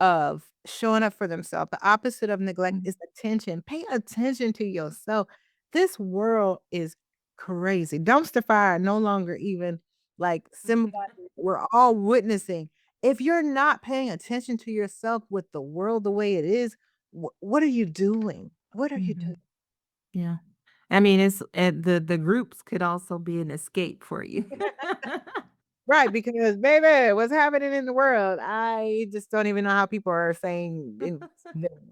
of showing up for themselves. The opposite of neglect Mhm. is attention. Pay attention to yourself. This world is crazy. Dumpster fire no longer even like symbolizing we're all witnessing. if you're not paying attention to yourself with the world the way it is, what are you doing? What are you Mhm. doing? Yeah. I mean, it's the groups could also be an escape for you. Right, because baby, what's happening in the world? I just don't even know how people are saying in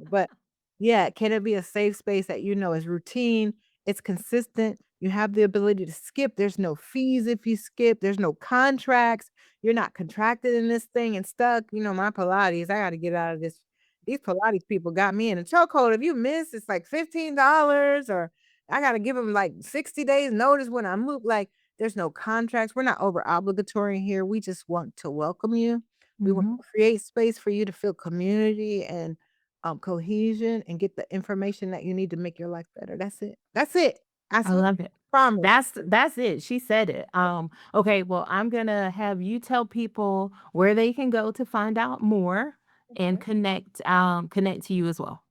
but yeah, can it be a safe space that you know is routine, it's consistent, you have the ability to skip, there's no fees if you skip, there's no contracts, you're not contracted in this thing and stuck. You know, my Pilates, I gotta get out of this. These Pilates people got me in a chokehold. If you miss, it's like $15 or I gotta give them like 60 days notice when I move. Like there's no contracts. We're not over obligatory here. We just want to welcome you. We want Mhm. to create space for you to feel community and cohesion and get the information that you need to make your life better. That's it. That's it. I I love it. promise. That's it. She said it. Okay, well, I'm gonna have you tell people where they can go to find out more and Okay. connect to you as well.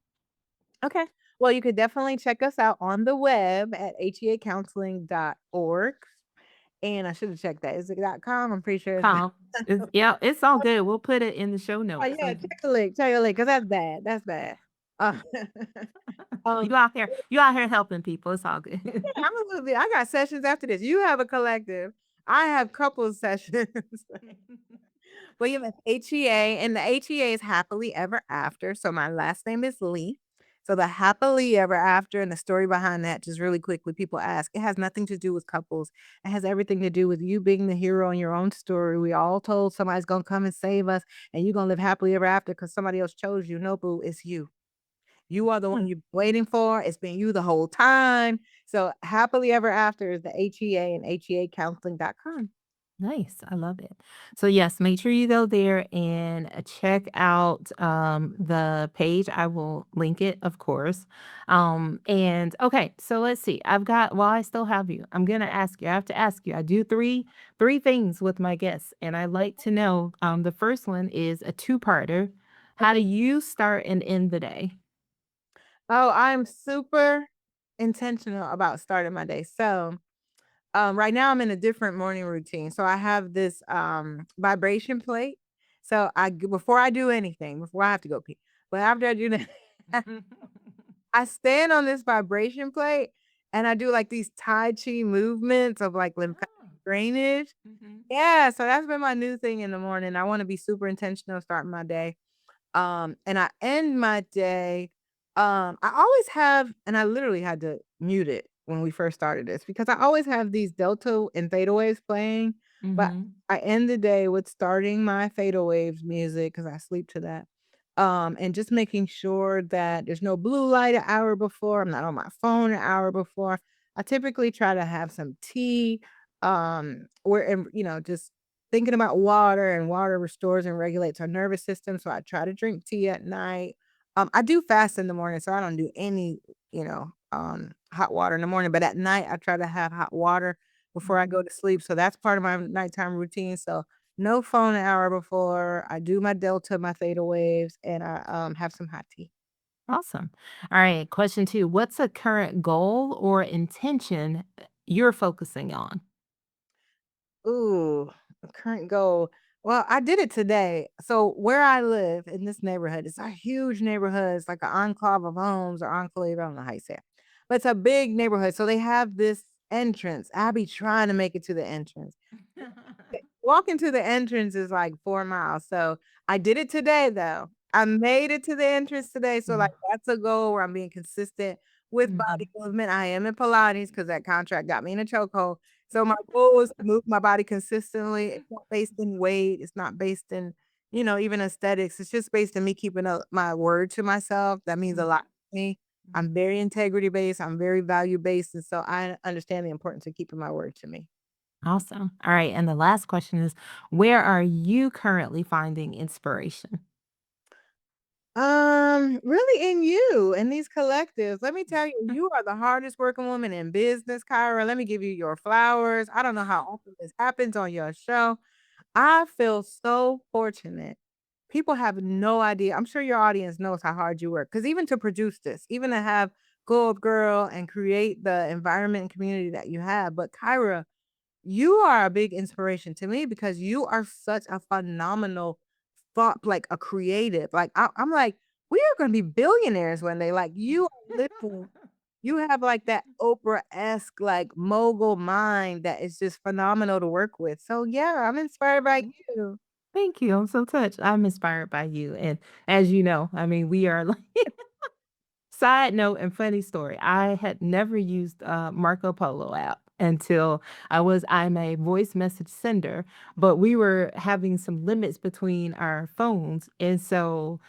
Okay. Well, you could definitely check us out on the web at heacounseling.org. And I should have checked that. Is it .com? I'm pretty sure it's Calm. Yeah, it's all good. We'll put it in the show oh, notes. yeah, check the link, cause that's bad, that's bad. Uh, um, You out here helping people. It's all good. yeah, I'm a little bit I got sessions after this. You have a collective. I have couple sessions. Well, you have HEA, and the HEA is happily ever after. So my last name is Lee. So the happily ever after and the story behind that, just really quickly, people ask, it has nothing to do with couples. It has everything to do with you being the hero in your own story. We all told somebody's gonna come and save us, and you're gonna live happily ever after because somebody else chose you. No, boo, it's you. You are the one Hmm. you've been waiting for. It's been you the whole time. So happily ever after is the HEA and HEAcounseling.com. Nice. I love it. So yes, make sure you go there and check out the page. I will link it, of course. And okay, so let's see. I've got while I still have you, I'm gonna ask you. I have to ask you. I do three things with my guests, and I like to know. The first one is a two-parter. How do you start and end the day? Oh, I'm super intentional about starting my day. So, right now I'm in a different morning routine. So I have this vibration plate. So before I do anything, before I have to go pee, but after I do that, I stand on this vibration plate and I do like these Tai Chi movements of like lymphatic Oh. drainage. Mhm. Yeah, so that's been my new thing in the morning. I want to be super intentional starting my day. And I end my day, I always have and I literally had to mute it when we first started this because I always have these delta and theta waves playing, but Mhm. I end the day with starting my theta waves music because I sleep to that. And just making sure that there's no blue light an hour before. I'm not on my phone an hour before. I typically try to have some tea, or and just thinking about water, and water restores and regulates our nervous system, so I try to drink tea at night. I do fast in the morning, so I don't do any, hot water in the morning, but at night, I try to have hot water before I go Mhm. to sleep, so that's part of my nighttime routine, so no phone an hour before, I do my delta, my theta waves, and I, have some hot tea. Awesome. All right. Question two. What's a current goal or intention you're focusing on? Ooh, a current goal. Well, I did it today. So where I live in this neighborhood, it's a huge neighborhood. It's like an enclave of homes or enclave. I don't know how you say it, but it's a big neighborhood. So they have this entrance. I be trying to make it to the entrance. Walking to the entrance is like 4 miles, so I did it today, though. I made it to the entrance today, so, like, Yeah. that's a goal where I'm being consistent with body Mhm. movement. I am in Pilates because that contract got me in a chokehold, so my goal is to move my body consistently. It's not based in weight, it's not based in, even aesthetics, it's just based in me keeping up my word to myself. That means a Mhm. lot to me. I'm very integrity based, I'm very value based, and so I understand the importance of keeping my word to me. Awesome. All right. And the last question is where are you currently finding inspiration? Really in you and these collectives. Let me tell you, you are the hardest working woman in business, Kyra. Let me give you your flowers. I don't know how often this happens on your show. I feel so fortunate. People have no idea. I'm sure your audience knows how hard you work. Because even to produce this, even to have Gold Girl and create the environment and community that you have. But Kyra, you are a big inspiration to me because you are such a phenomenal thought, like a creative. Like I'm like, we are going to be billionaires one day. Like you are literally, you have like that Oprah-esque like mogul mind that is just phenomenal to work with. So yeah, I'm inspired by you. Thank you. I'm so touched. I'm inspired by you. And as you know, I mean, we are like, side note and funny story. I had never used Marco Polo app until I'm a voice message sender, but we were having some limits between our phones. And so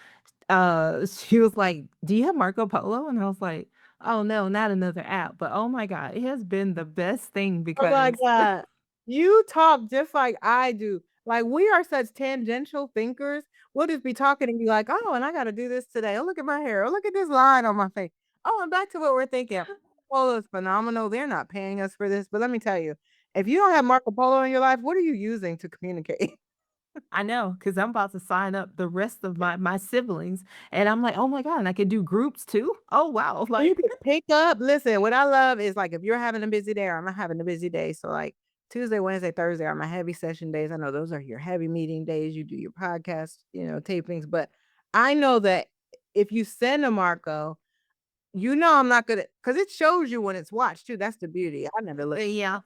she was like, "Do you have Marco Polo?" And I was like, "Oh no, not another app." But oh my God, it has been the best thing Oh my because god. You talk just like I do. Like, we are such tangential thinkers. We'll just be talking and be like, "Oh, and I gotta do this today. Oh, look at my hair. Oh, look at this line on my face. Oh, and back to what we're thinking." Polo is phenomenal. They're not paying us for this, but let me tell you, if you don't have Marco Polo in your life, what are you using to communicate? I know, because I'm about to sign up the rest of my siblings, and I'm like, "Oh my God, and I can do groups too? Oh wow!" You Like, can pick up listen, what I love is, like, if you're having a busy day or I'm not having a busy day, so, like, Tuesday, Wednesday, Thursday are my heavy session days. I know those are your heavy meeting days, you do your podcast, tapings, but I know that if you send a Marco, I'm not gonna, because it shows you when it's watched too, that's the beauty. I never look. yeah,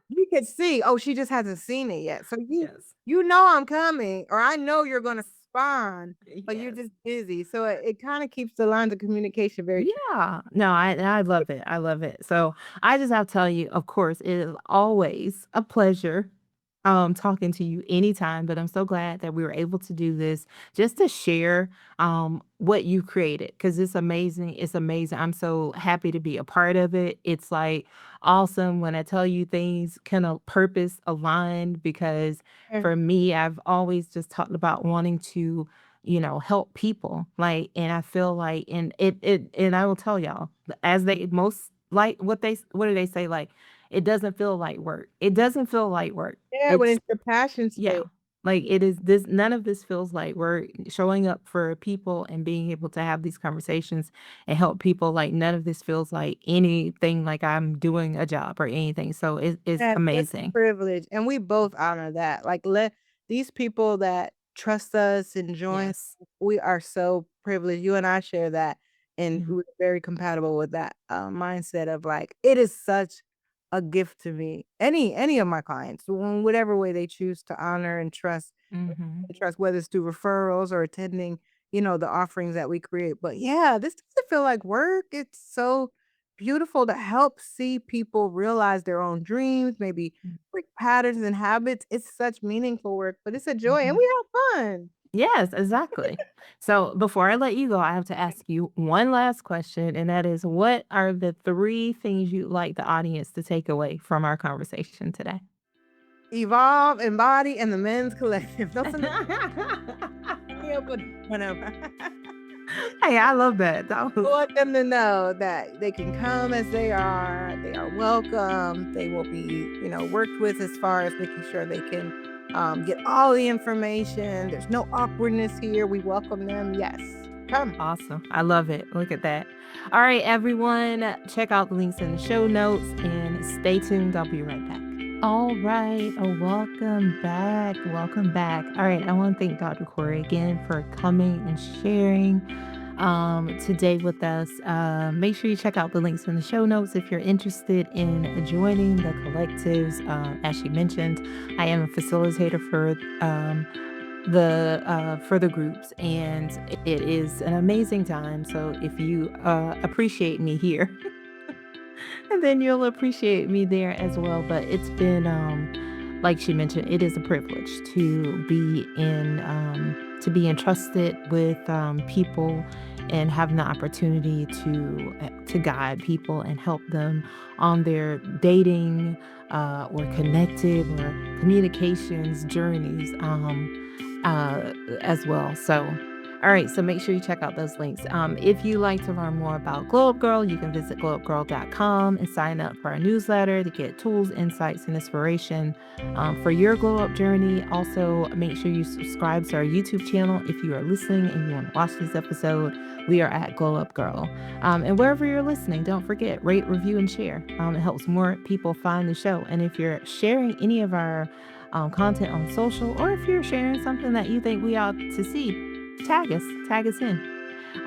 You could see, "Oh, she just hasn't seen it yet." So yes, you know I'm coming, or I know you're gonna respond, but you're yes. just busy, so it kinda keeps the lines of communication very. Yeah. No, I love it. I love it. So I just have to tell you, of course, it is always a pleasure talking to you anytime, but I'm so glad that we were able to do this just to share what you created because it's amazing. It's amazing. I'm so happy to be a part of it. It's like awesome when I tell you things kind of purpose aligned because for me, I've always just talked about wanting to help people. Like, and I feel like, and and I will tell y'all, as they most like what do they say? Like, it doesn't feel like work. It doesn't feel like work. Yeah, when It's, it's your passion yeah. state. Like it is this, none of this feels like we're showing up for people and being able to have these conversations and help people. Like none of this feels like anything like I'm doing a job or anything. So it's That's a amazing. privilege, and we both honor that. Like, let these people that trust us and join, Yes. we are so privileged. You and I share that, and Yeah. we're very compatible with that, mindset of, like, it is such a gift to me. Any of my clients, in whatever way they choose to honor and Hmm. trust, whether it's through referrals or attending, the offerings that we create. But yeah, this doesn't feel like work. It's so beautiful to help see people realize their own dreams, maybe break patterns and habits. It's such meaningful work, but it's a joy and Hmm. we have fun. Yes, exactly. So before I let you go, I have to ask you one last question, and that is what are the three things you'd like the audience to take away from our conversation today? Evolve, Embody, and the Men's Collective. Those are the whenever. Hey, I love that. That I was want them to know that they can come as they are welcome, they will be, worked with as far as making sure they can, get all the information, there's no awkwardness here, we welcome them, yes, come. awesome. I love it. Look at that. All right, everyone, check out the links in the show notes and stay tuned. I'll be right back. All right. Oh, welcome back. Welcome back. All right. I want to thank Dr. Kori again for coming and sharing today with us. Make sure you check out the links in the show notes if you're interested in joining the collectives. As she mentioned, I am a facilitator for the groups, and it is an amazing time. So if you appreciate me here, and then you'll appreciate me there as well. But it's been, like she mentioned, it is a privilege to be entrusted with people and having the opportunity to guide people and help them on their dating or connected or communications journeys as well. So all right, so make sure you check out those links. If you like to learn more about Glow Up Girl, you can visit glowupgirl.com and sign up for our newsletter to get tools, insights, and inspiration for your glow up journey. Also, make sure you subscribe to our YouTube channel if you are listening and you want to watch this episode. We are at Glow Up Girl. And wherever you're listening, don't forget, rate, review, and share. It helps more people find the show. And if you're sharing any of our content on social, or if you're sharing something that you think we ought to see, tag us in.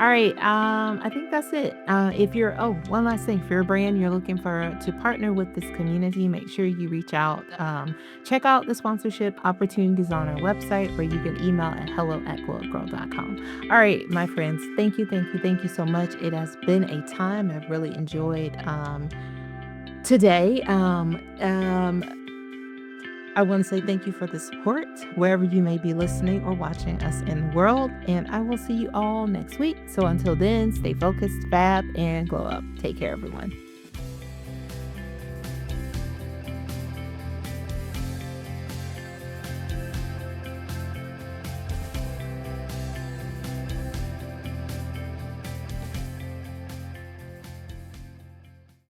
All right. I think that's it. If you're, one last thing, if you're a brand, you're looking to partner with this community, make sure you reach out. Check out the sponsorship opportunities on our website, where you can email at hello@glowupgirl.com. All right, my friends, thank you so much. It has been a time. I've really enjoyed today. I want to say thank you for the support wherever you may be listening or watching us in the world. And I will see you all next week. So until then, stay focused, fab, and glow up. Take care, everyone.